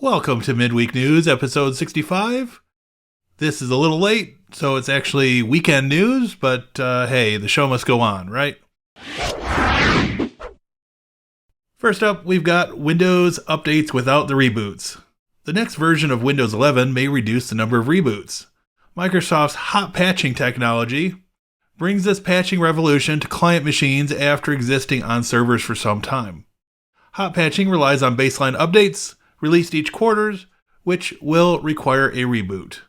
Welcome to Midweek News, episode 65. This is a little late, so it's actually weekend news, but hey, the show must go on, right? First up, we've got Windows updates without the reboots. The next version of Windows 11 may reduce the number of reboots. Microsoft's hot patching technology brings this patching revolution to client machines after existing on servers for some time. Hot patching relies on baseline updates released each quarter, which will require a reboot.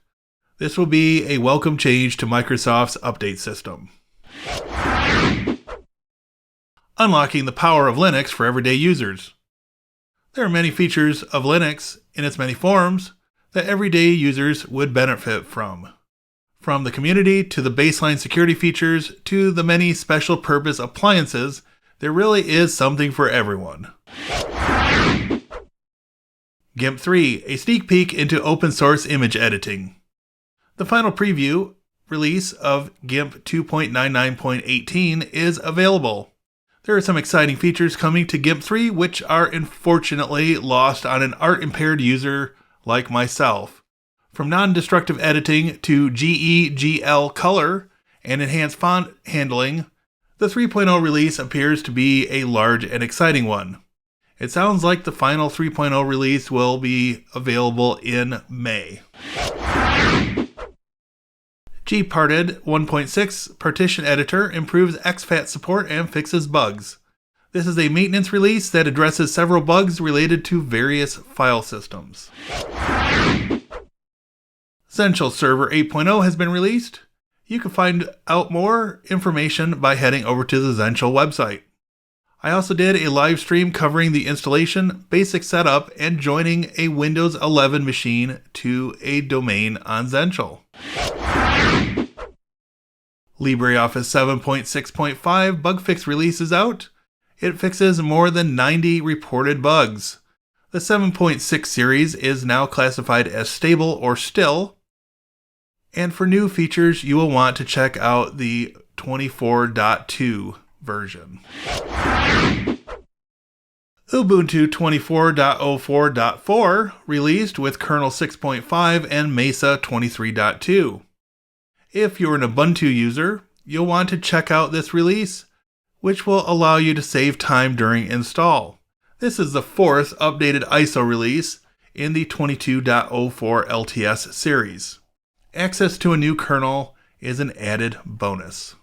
This will be a welcome change to Microsoft's update system. Unlocking the power of Linux for everyday users. There are many features of Linux in its many forms that everyday users would benefit from. From the community to the baseline security features to the many special purpose appliances, there really is something for everyone. GIMP 3, a sneak peek into open source image editing. The final preview release of GIMP 2.99.18 is available. There are some exciting features coming to GIMP 3 which are unfortunately lost on an art-impaired user like myself. From non-destructive editing to GEGL color and enhanced font handling, the 3.0 release appears to be a large and exciting one. It sounds like the final 3.0 release will be available in May. Gparted 1.6 Partition Editor improves exFAT support and fixes bugs. This is a maintenance release that addresses several bugs related to various file systems. Zentyal Server 8.0 has been released. You can find out more information by heading over to the Zentyal website. I also did a live stream covering the installation, basic setup, and joining a Windows 11 machine to a domain on Zentyal. LibreOffice 7.6.5 bugfix release is out. It fixes more than 90 reported bugs. The 7.6 series is now classified as stable or still. And for new features, you will want to check out the 24.2 version. Ubuntu 24.04.4 released with Kernel 6.5 and Mesa 23.2. If you're an Ubuntu user, you'll want to check out this release, which will allow you to save time during install. This is the fourth updated ISO release in the 22.04 LTS series. Access to a new kernel is an added bonus.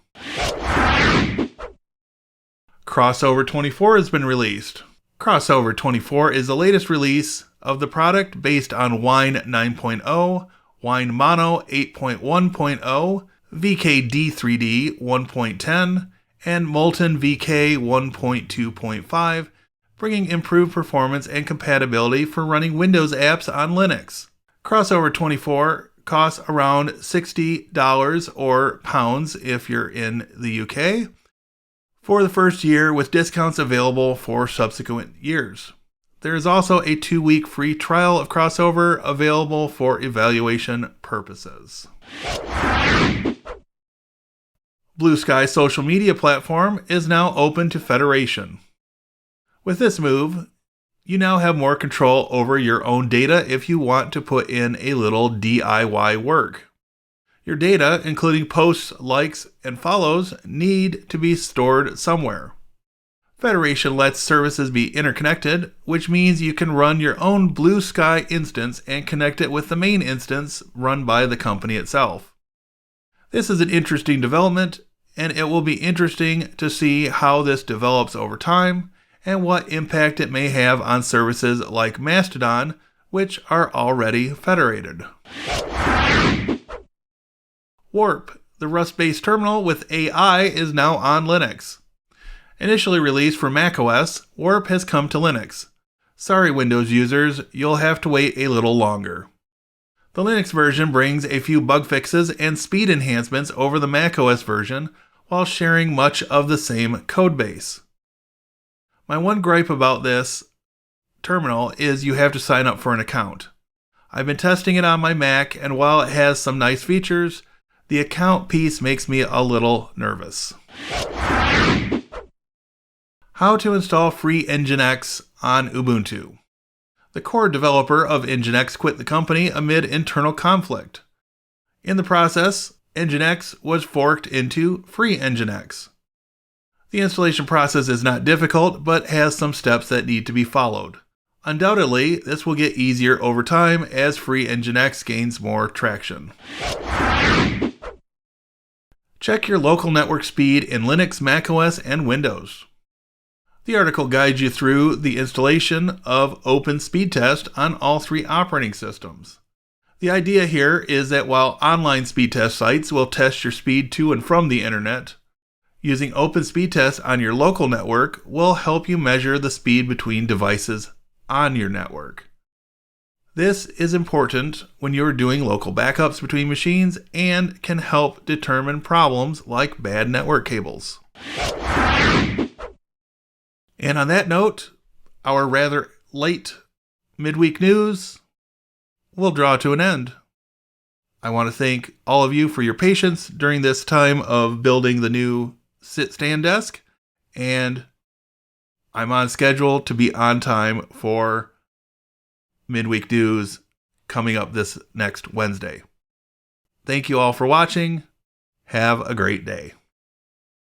CrossOver 24 has been released. CrossOver 24 is the latest release of the product based on Wine 9.0, Wine Mono 8.1.0, VKD3D 1.10, and Molten VK 1.2.5, bringing improved performance and compatibility for running Windows apps on Linux. CrossOver 24 costs around $60 or pounds if you're in the UK for the first year, with discounts available for subsequent years. There is also a 2-week free trial of CrossOver available for evaluation purposes. Blue Sky social media platform is now open to Federation. With this move, you now have more control over your own data if you want to put in a little DIY work. Your data, including posts, likes, and follows, need to be stored somewhere. Federation lets services be interconnected, which means you can run your own Blue Sky instance and connect it with the main instance run by the company itself. This is an interesting development, and it will be interesting to see how this develops over time and what impact it may have on services like Mastodon, which are already federated. Warp, the Rust-based terminal with AI, is now on Linux. Initially released for macOS, Warp has come to Linux. Sorry, Windows users, you'll have to wait a little longer. The Linux version brings a few bug fixes and speed enhancements over the macOS version while sharing much of the same codebase. My one gripe about this terminal is you have to sign up for an account. I've been testing it on my Mac, and while it has some nice features, the account piece makes me a little nervous. How to install Freenginx on Ubuntu. The core developer of Nginx quit the company amid internal conflict. In the process, Nginx was forked into Freenginx. The installation process is not difficult, but has some steps that need to be followed. Undoubtedly, this will get easier over time as Freenginx gains more traction. Check your local network speed in Linux, macOS, and Windows. The article guides you through the installation of Open Speed Test on all 3 operating systems. The idea here is that while online speed test sites will test your speed to and from the internet, using Open Speed Test on your local network will help you measure the speed between devices on your network. This is important when you're doing local backups between machines and can help determine problems like bad network cables. And on that note, our rather late midweek news will draw to an end. I want to thank all of you for your patience during this time of building the new sit-stand desk, and I'm on schedule to be on time for midweek news coming up this next Wednesday. Thank you all for watching. Have a great day.